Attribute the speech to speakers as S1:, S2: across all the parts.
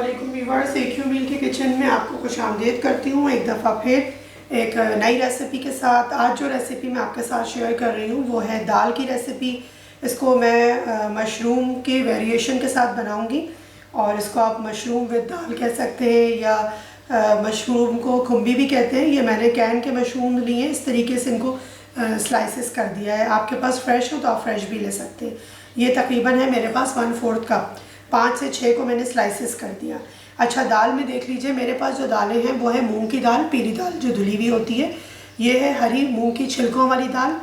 S1: अस्सलामुअलैकुम व्यूअर्स, एक यू मील के किचन में आपको खुशामदीद करती हूँ एक दफ़ा फिर एक नई रेसिपी के साथ। आज जो रेसिपी मैं आपके साथ शेयर कर रही हूँ वो है दाल की रेसिपी। इसको मैं मशरूम के वेरिएशन के साथ बनाऊँगी और इसको आप मशरूम विद दाल कह सकते हैं या मशरूम को खुम्बी भी कहते हैं। ये मैंने कैन के मशरूम लिए हैं, इस तरीके से इनको स्लाइसेस कर दिया है। आपके पास फ्रेश हो तो आप फ्रेश भी ले सकते हैं। ये तकरीबन है मेरे पास 1/4 कप, 5 से 6 को मैंने स्लाइसेस कर दिया। अच्छा, दाल में देख लीजिए मेरे पास जो दालें हैं वो है मूंग की दाल, पीली दाल जो धुली हुई होती है। ये है हरी मूंग की छिलकों वाली दाल,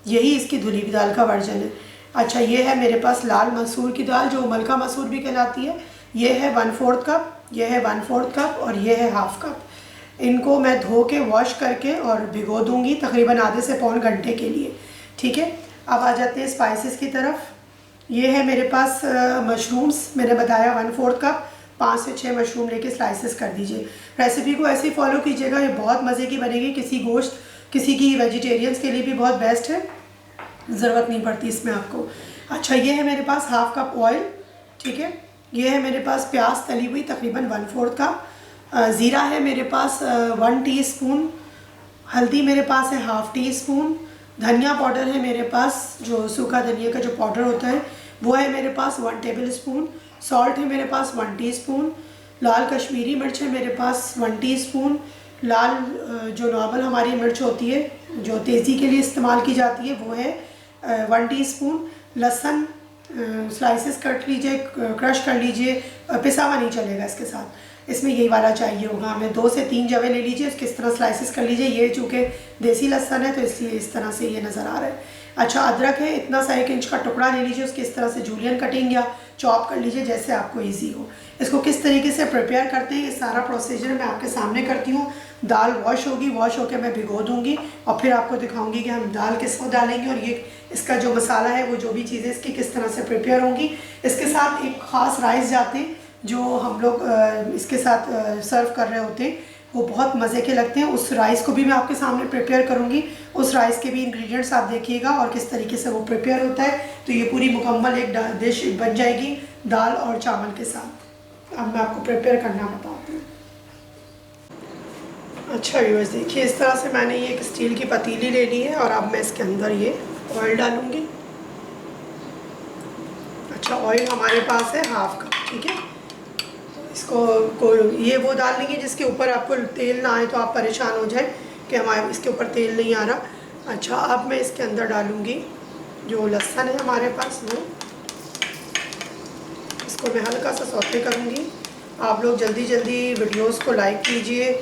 S1: यही इसकी धुली हुई दाल का वर्जन है। अच्छा, ये है मेरे पास लाल मसूर की दाल जो मलका मसूर भी कहलाती है। ये है 1/4 कप, ये है 1/4 कप और ये है 1/2 कप। इनको मैं धो के वॉश करके और भिगो दूँगी तकरीबन आधे से पौन घंटे के लिए। ठीक है, अब आ जाते हैं स्पाइसेस की तरफ। ये है मेरे पास मशरूम्स, मैंने बताया 1/4 कप, 5 से 6 मशरूम लेके स्लाइसेस कर दीजिए। रेसिपी को ऐसे ही फॉलो कीजिएगा, ये बहुत मज़े की बनेगी। किसी की वेजिटेरियंस के लिए भी बहुत बेस्ट है, ज़रूरत नहीं पड़ती इसमें आपको। अच्छा, ये है मेरे पास 1/2 कप ऑयल। ठीक है, ये है मेरे पास प्याज तली हुई तकरीबन 1/4 कप। ज़ीरा है मेरे पास 1 टीस्पून। हल्दी मेरे पास है 1/2 टीस्पून। धनिया पाउडर है मेरे पास, जो सूखा धनिया का जो पाउडर होता है वो है मेरे पास 1 टेबल स्पून। सॉल्ट है मेरे पास 1 टीस्पून। लाल कश्मीरी मिर्च है मेरे पास 1 टीस्पून। लाल जो नॉर्मल हमारी मिर्च होती है जो तेज़ी के लिए इस्तेमाल की जाती है वो है 1 टीस्पून। लहसुन स्लाइसेस कट लीजिए, क्रश कर लीजिए, पिसा हुआ नहीं चलेगा इसके साथ, इसमें यही वाला चाहिए होगा हमें। 2 से 3 जवे ले लीजिए, इसके इस तरह स्लाइसेस कर लीजिए। ये चूँकि देसी लहसुन है तो इसलिए इस तरह से ये नज़र आ रहा है। अच्छा, अदरक है इतना सा 1 इंच का टुकड़ा ले लीजिए, उसके इस तरह से जूलियन कटिंग या चॉप कर लीजिए जैसे आपको इजी हो। इसको किस तरीके से प्रिपेयर करते हैं ये सारा प्रोसीजर मैं आपके सामने करती हूँ। दाल वॉश होगी, वॉश होकर मैं भिगो दूँगी और फिर आपको दिखाऊँगी कि हम दाल किस वक्त डालेंगे और ये इसका जो मसाला है वो जो भी चीज़ें इसकी किस तरह से प्रिपेयर होंगी। इसके साथ एक ख़ास राइस जाते हैं जो हम लोग इसके साथ सर्व कर रहे होते हैं, वो बहुत मज़े के लगते हैं। उस राइस को भी मैं आपके सामने प्रिपेयर करूँगी। उस राइस के भी इंग्रेडिएंट्स आप देखिएगा और किस तरीके से वो प्रिपेयर होता है, तो ये पूरी मुकम्मल एक डिश बन जाएगी दाल और चावल के साथ। अब मैं आपको प्रिपेयर करना बताती हूँ। अच्छा व्यूअर्स, देखिए इस तरह से मैंने ये एक स्टील की पतीली ले ली है और अब मैं इसके अंदर ये ऑयल डालूँगी। अच्छा, ऑयल हमारे पास है 1/2 कप। ठीक है, इसको ये वो डाल देंगे जिसके ऊपर आपको तेल ना आए तो आप परेशान हो जाए कि हमारे इसके ऊपर तेल नहीं आ रहा। अच्छा, अब मैं इसके अंदर डालूँगी जो लहसुन है हमारे पास वो, इसको मैं हल्का सा सौते करूँगी। आप लोग जल्दी जल्दी वीडियोस को लाइक कीजिए,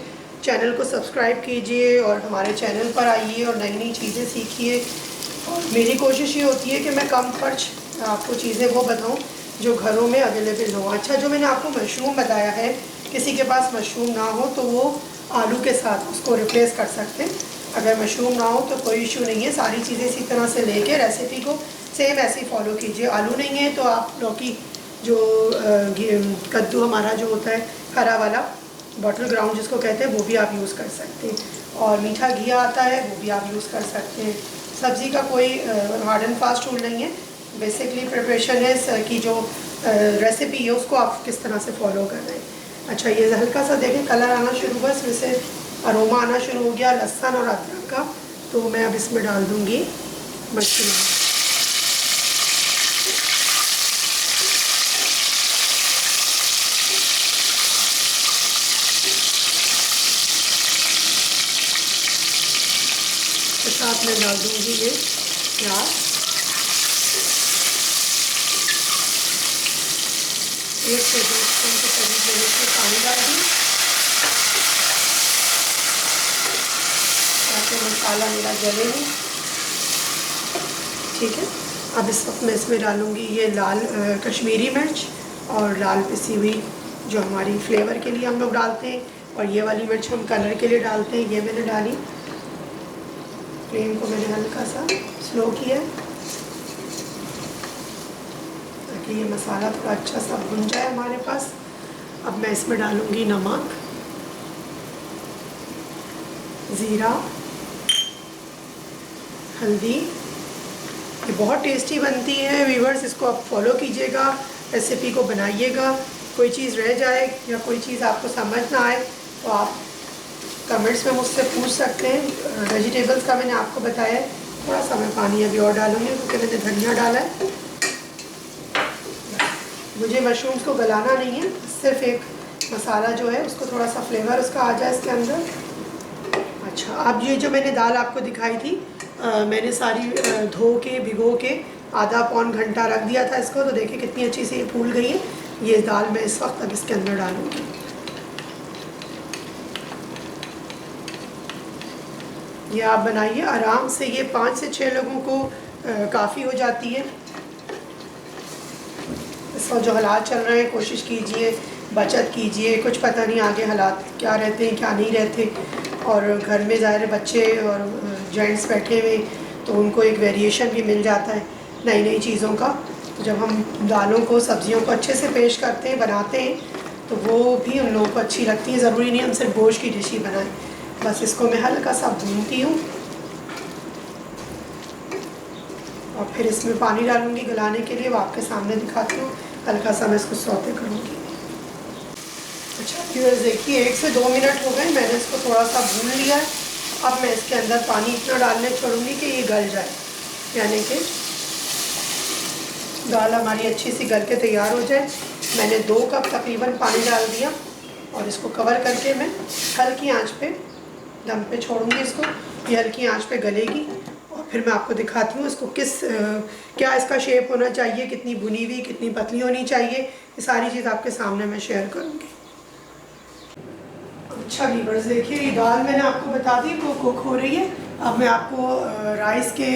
S1: चैनल को सब्सक्राइब कीजिए और हमारे चैनल पर आइए और नई नई चीज़ें सीखिए। और मेरी कोशिश ये होती है कि मैं कम खर्च आपको चीज़ें वो बताऊँ जो घरों में अवेलेबल हो। अच्छा, जो मैंने आपको मशरूम बताया है, किसी के पास मशरूम ना हो तो वो आलू के साथ उसको रिप्लेस कर सकते हैं। अगर मशरूम ना हो तो कोई इशू नहीं है, सारी चीज़ें इसी तरह से लेके रेसिपी को सेम ऐसे ही फॉलो कीजिए। आलू नहीं है तो आप लौकी जो कद्दू हमारा जो होता है हरा वाला बॉटल ग्राउंड जिसको कहते हैं वो भी आप यूज़ कर सकते हैं। और मीठा घी आता है वो भी आप यूज़ कर सकते हैं। सब्ज़ी का कोई हार्ड एंड फास्ट रूल नहीं है, बेसिकली प्रिपरेशन है कि जो रेसिपी है उसको आप किस तरह से फॉलो कर रहे हैं। अच्छा, ये हल्का सा देखें कलर आना शुरू हुआ, इसमें से अरोमा आना शुरू हो गया लहसुन और अदरक का, तो मैं अब इसमें डाल दूँगी मशरूम। के साथ में डाल दूँगी ये प्याज, 1 से 2 स्पून के करीब मैंने इसमें पानी डाल दी ताकि मसाला मेरा जले नहीं। ठीक है, अब इस वक्त मैं इसमें डालूँगी ये लाल कश्मीरी मिर्च और लाल पिसी हुई जो हमारी फ्लेवर के लिए हम लोग डालते हैं, और ये वाली मिर्च हम कलर के लिए डालते हैं। ये मैंने डाली, फ्लेम को मैंने हल्का सा स्लो किया ताकि ये मसाला थोड़ा अच्छा सा भुन जाए हमारे पास। अब मैं इसमें डालूँगी नमक, ज़ीरा, हल्दी। ये बहुत टेस्टी बनती है व्यूअर्स, इसको आप फॉलो कीजिएगा, रेसिपी को बनाइएगा कोई चीज़ रह जाए या कोई चीज़ आपको समझ ना आए तो आप कमेंट्स में मुझसे पूछ सकते हैं। वेजिटेबल्स का मैंने आपको बताया है। थोड़ा सा मैं पानी अभी और डालूँगी क्योंकि मैंने धनिया डाला है। मुझे मशरूम्स को गलाना नहीं है, सिर्फ एक मसाला जो है उसको थोड़ा सा फ्लेवर उसका आ जाए इसके अंदर। अच्छा, अब ये जो मैंने दाल आपको दिखाई थी, मैंने सारी धो के भिगो के आधा पौन घंटा रख दिया था इसको। तो देखिए कितनी अच्छी से ये फूल गई है। ये दाल मैं इस वक्त अब इसके अंदर डालूँगी। ये आप बनाइए आराम से, ये 5 से 6 लोगों को काफ़ी हो जाती है। इस वक्त जो हालात चल रहे हैं, कोशिश कीजिए, बचत कीजिए। कुछ पता नहीं आगे हालात क्या रहते हैं क्या नहीं रहते। और घर में ज़ाहिर बच्चे और जेंट्स बैठे हुए तो उनको एक वेरिएशन भी मिल जाता है नई नई चीज़ों का। जब हम दालों को सब्ज़ियों को अच्छे से पेश करते हैं, बनाते हैं, तो वो भी उन लोगों को अच्छी लगती है। ज़रूरी नहीं हम सिर्फ गोश्त की डिश ही बनाएं। बस इसको मैं हल्का सा भूनती हूँ और फिर इसमें पानी डालूँगी गलाने के लिए। वो आपके सामने दिखाती हूँ। हल्का सा मैं इसको सौते करूँगी। अच्छा व्यूअर्स, देखिए 1 से 2 मिनट हो गए, मैंने इसको थोड़ा सा भून लिया है। अब मैं इसके अंदर पानी इतना डालने छोड़ूंगी कि ये गल जाए, यानी कि दाल हमारी अच्छी सी गल के तैयार हो जाए। मैंने 2 कप तकरीबन पानी डाल दिया और इसको कवर करके मैं हल्की आंच पे दम पे छोड़ूंगी इसको। ये हल्की आंच पे गलेगी और फिर मैं आपको दिखाती हूँ इसको क्या इसका शेप होना चाहिए, कितनी भुनी हुई कितनी पतली होनी चाहिए। ये सारी चीज़ आपके सामने मैं शेयर करूँगी। अच्छा व्यूअर्स, देखिए ये दाल मैंने आपको बता दी वो कुक हो रही है। अब मैं आपको राइस के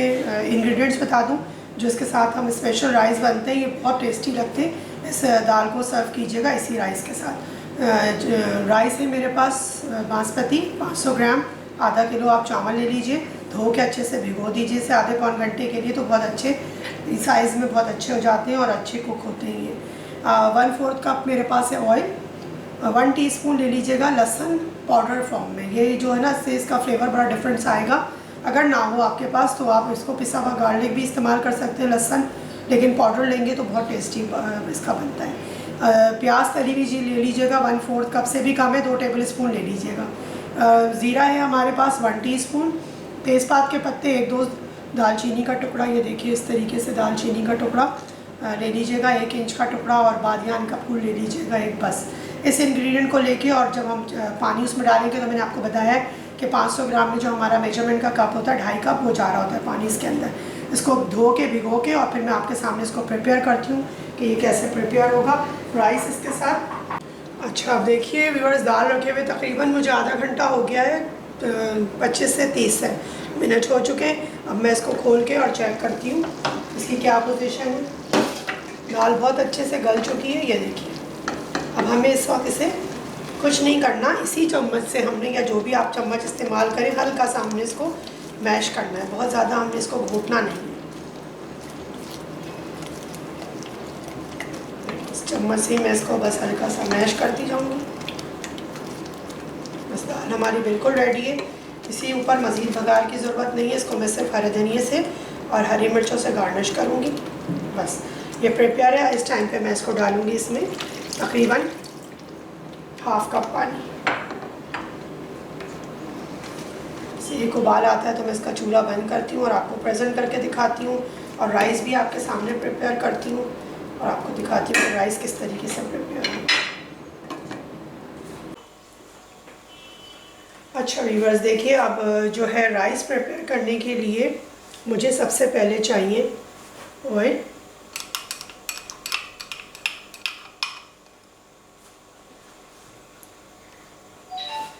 S1: इंग्रेडिएंट्स बता दूं जो इसके साथ हम स्पेशल राइस बनते हैं। ये बहुत टेस्टी लगते हैं। इस दाल को सर्व कीजिएगा इसी राइस के साथ। राइस है मेरे पास बासमती 500 ग्राम। आधा किलो आप चावल ले लीजिए, धो के अच्छे से भिगो दीजिए इसे आधे पौन घंटे के लिए। तो बहुत अच्छे साइज़ में बहुत अच्छे हो जाते हैं और अच्छे कुक होते हैं ये। 1/4 कप मेरे पास है ऑयल। 1 टीस्पून ले लीजिएगा लहसुन पाउडर फॉर्म में। ये जो है ना, इससे इसका फ्लेवर बड़ा डिफरेंस आएगा। अगर ना हो आपके पास तो आप इसको पिसा हुआ गार्लिक भी इस्तेमाल कर सकते हैं लहसुन, लेकिन पाउडर लेंगे तो बहुत टेस्टी इसका बनता है। प्याज तली हुई ले लीजिएगा, 1/4 कप से भी कम है, 2 टेबल स्पून ले लीजिएगा। ज़ीरा है हमारे पास 1 टीस्पून। तेज़पात के पत्ते 1-2, दालचीनी का टुकड़ा, ये देखिए इस तरीके से दालचीनी का टुकड़ा ले लीजिएगा, 1 इंच का टुकड़ा। और बादियान का फूल ले लीजिएगा एक बस। इस इंग्रेडिएंट को लेके और जब हम पानी उसमें डालेंगे तो मैंने आपको बताया है कि 500 ग्राम में जो हमारा मेजरमेंट का कप होता है 2.5 कप वो जा रहा होता है पानी इसके अंदर। इसको धो के भिगो के और फिर मैं आपके सामने इसको प्रिपेयर करती हूँ कि ये कैसे प्रिपेयर होगा राइस इसके साथ। अच्छा, अब देखिए व्यूअर्स, दाल रखे हुए तकरीबन मुझे आधा घंटा हो गया है। 25 से 30 मिनट हो चुके हैं। अब मैं इसको खोल के और चेक करती हूँ इसकी क्या पोजीशन है। दाल बहुत अच्छे से गल चुकी है, ये देखिए। अब हमें इस वक्त इसे कुछ नहीं करना, इसी चम्मच से हमने, या जो भी आप चम्मच इस्तेमाल करें, हल्का सा हमने इसको मैश करना है। बहुत ज़्यादा हमने इसको घोटना नहीं है। इस चम्मच से मैं इसको बस हल्का सा मैश करती जाऊँगी। बस दाल हमारी बिल्कुल रेडी है। इसी ऊपर मज़ीद बघार की ज़रूरत नहीं है। इसको मैं सिर्फ हरे धनिए से और हरी मिर्चों से गार्निश करूँगी। बस ये प्रिपेयर है। इस टाइम पे मैं इसको डालूँगी इसमें तकरीबन 1/2 कप पानी। से एक उबाल आता है तो मैं इसका चूल्हा बंद करती हूँ और आपको प्रेजेंट करके दिखाती हूँ। और राइस भी आपके सामने प्रिपेयर करती हूँ और आपको दिखाती हूँ कि राइस किस तरीके से प्रिपेयर है। अच्छा व्यूअर्स, देखिए अब जो है राइस प्रिपेयर करने के लिए मुझे सबसे पहले चाहिए ऑयल।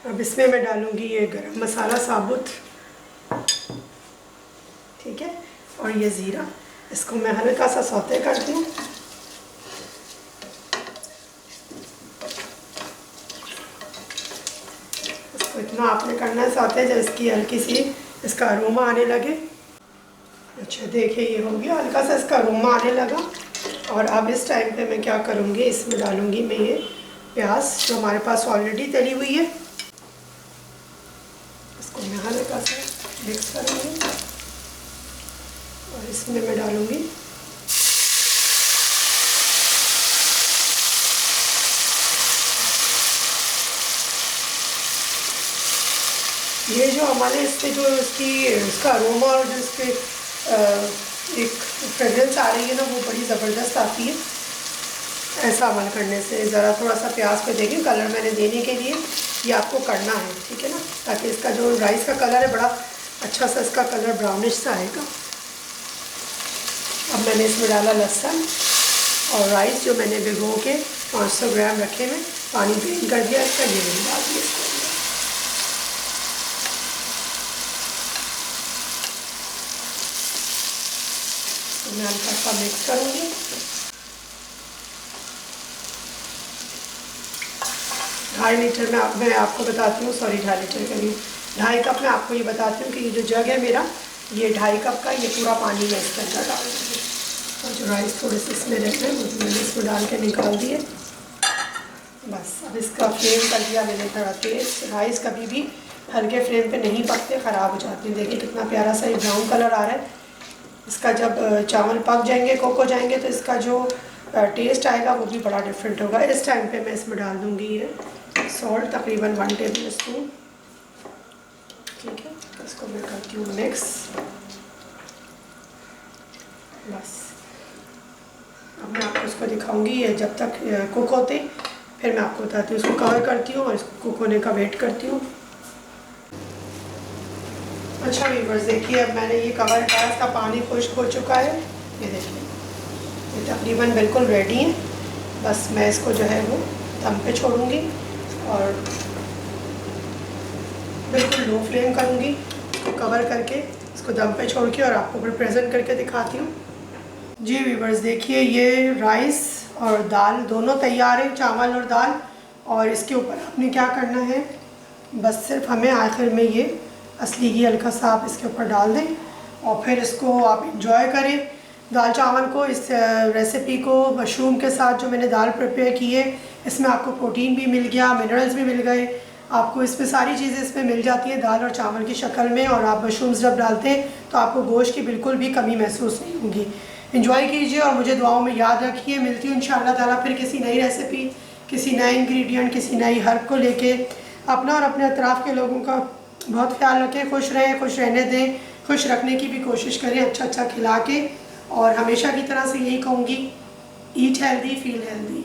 S1: अब इसमें मैं डालूँगी ये गरम मसाला साबुत, ठीक है, और ये ज़ीरा। इसको मैं हल्का सा सौते करती हूँ। इसको इतना आपने करना है सौते जब इसकी हल्की सी इसका अरोमा आने लगे। अच्छा देखिए ये हो गया, हल्का सा इसका अरोमा आने लगा। और अब इस टाइम पे मैं क्या करूँगी, इसमें डालूँगी मैं ये प्याज जो हमारे पास ऑलरेडी तली हुई है। इसको मैं हल्का सा मिक्स करूँगी और इसमें मैं डालूँगी ये जो हमारे इससे जो इसका अरोमा और जो इसके एक फ्रेगरेंस आ रही है ना, वो बड़ी ज़बरदस्त आती है ऐसा अमल करने से। ज़रा थोड़ा सा प्याज पे देखिए, कलर मैंने देने के लिए ये आपको करना है, ठीक है ना, ताकि इसका जो राइस का कलर है बड़ा अच्छा सा इसका कलर ब्राउनिश सा आएगा। अब मैंने इसमें डाला लहसुन और राइस जो मैंने भिगो के 500 ग्राम रखे में पानी ड्रेन कर दिया इसका, ये मैंने डाल दिया इसको। मैं हल्का सा मिक्स करूँगी। ढाई लीटर में मैं आपको बताती हूँ, सॉरी 2.5 लीटर का नहीं, 2.5 कप में आपको ये बताती हूँ कि ये जो जग है मेरा, ये 2.5 कप का, ये पूरा पानी मैं इसके अंदर डाल दूँगी। और जो राइस थोड़े से इसमें रहते हैं वो मैंने इसमें डाल के निकाल दिए। बस अब इसका फ्लेम कर दिया मैंने थोड़ा तेज। राइस कभी भी हल्के फ्लेम पे नहीं पकते, ख़राब हो जाते हैं। देखिए कितना प्यारा सा ये ब्राउन कलर आ रहा है। इसका जब चावल पक जाएंगे, कुक हो जाएंगे, तो इसका जो टेस्ट आएगा वो भी बड़ा डिफरेंट होगा। इस टाइम पे मैं इसमें डाल दूँगी ये सॉल्ट, तकरीबन 1 टेबल स्पून, ठीक है। इसको मैं करती हूँ मिक्स। बस अब मैं आपको इसको दिखाऊंगी ये जब तक कुक होते, फिर मैं आपको बताती हूँ। इसको कवर करती हूँ और इसको कुक होने का वेट करती हूँ। अच्छा व्यूअर्स, देखिए अब मैंने ये कवर किया, इसका पानी खुश्क हो चुका है। ये देखिए ये तकरीबन बिल्कुल रेडी है। बस मैं इसको जो है वो दम पे छोड़ूंगी और बिल्कुल लो फ्लेम करूँगी, इसको कवर करके इसको दम पे छोड़ के और आपको फिर प्रेजेंट करके दिखाती हूँ। जी व्यूअर्स, देखिए ये राइस और दाल दोनों तैयार है, चावल और दाल। और इसके ऊपर आपने क्या करना है, बस सिर्फ हमें आखिर में ये असली घी हल्का सा आप इसके ऊपर डाल दें और फिर इसको आप इंजॉय करें दाल चावल को। इस रेसिपी को मशरूम के साथ जो मैंने दाल प्रिपेयर की है, इसमें आपको प्रोटीन भी मिल गया, मिनरल्स भी मिल गए, आपको इसमें सारी चीज़ें इसमें मिल जाती है दाल और चावल की शक्ल में। और आप मशरूम्स जब डालते हैं तो आपको गोश्त की बिल्कुल भी कमी महसूस नहीं होगी। इंजॉय कीजिए और मुझे दुआओं में याद रखिए। मिलती हूँ इंशाअल्लाह ताला फिर किसी नई रेसिपी, किसी नए इंग्रेडिएंट, किसी नई हर्ब को लेके। अपना और अपने अतराफ़ के लोगों का बहुत ख्याल रखें, खुश रहें, खुश रहने दें, खुश रखने की भी कोशिश करें, अच्छा अच्छा खिला के। और हमेशा की तरह से यही कहूँगी, ईट हेल्दी फील हेल्दी।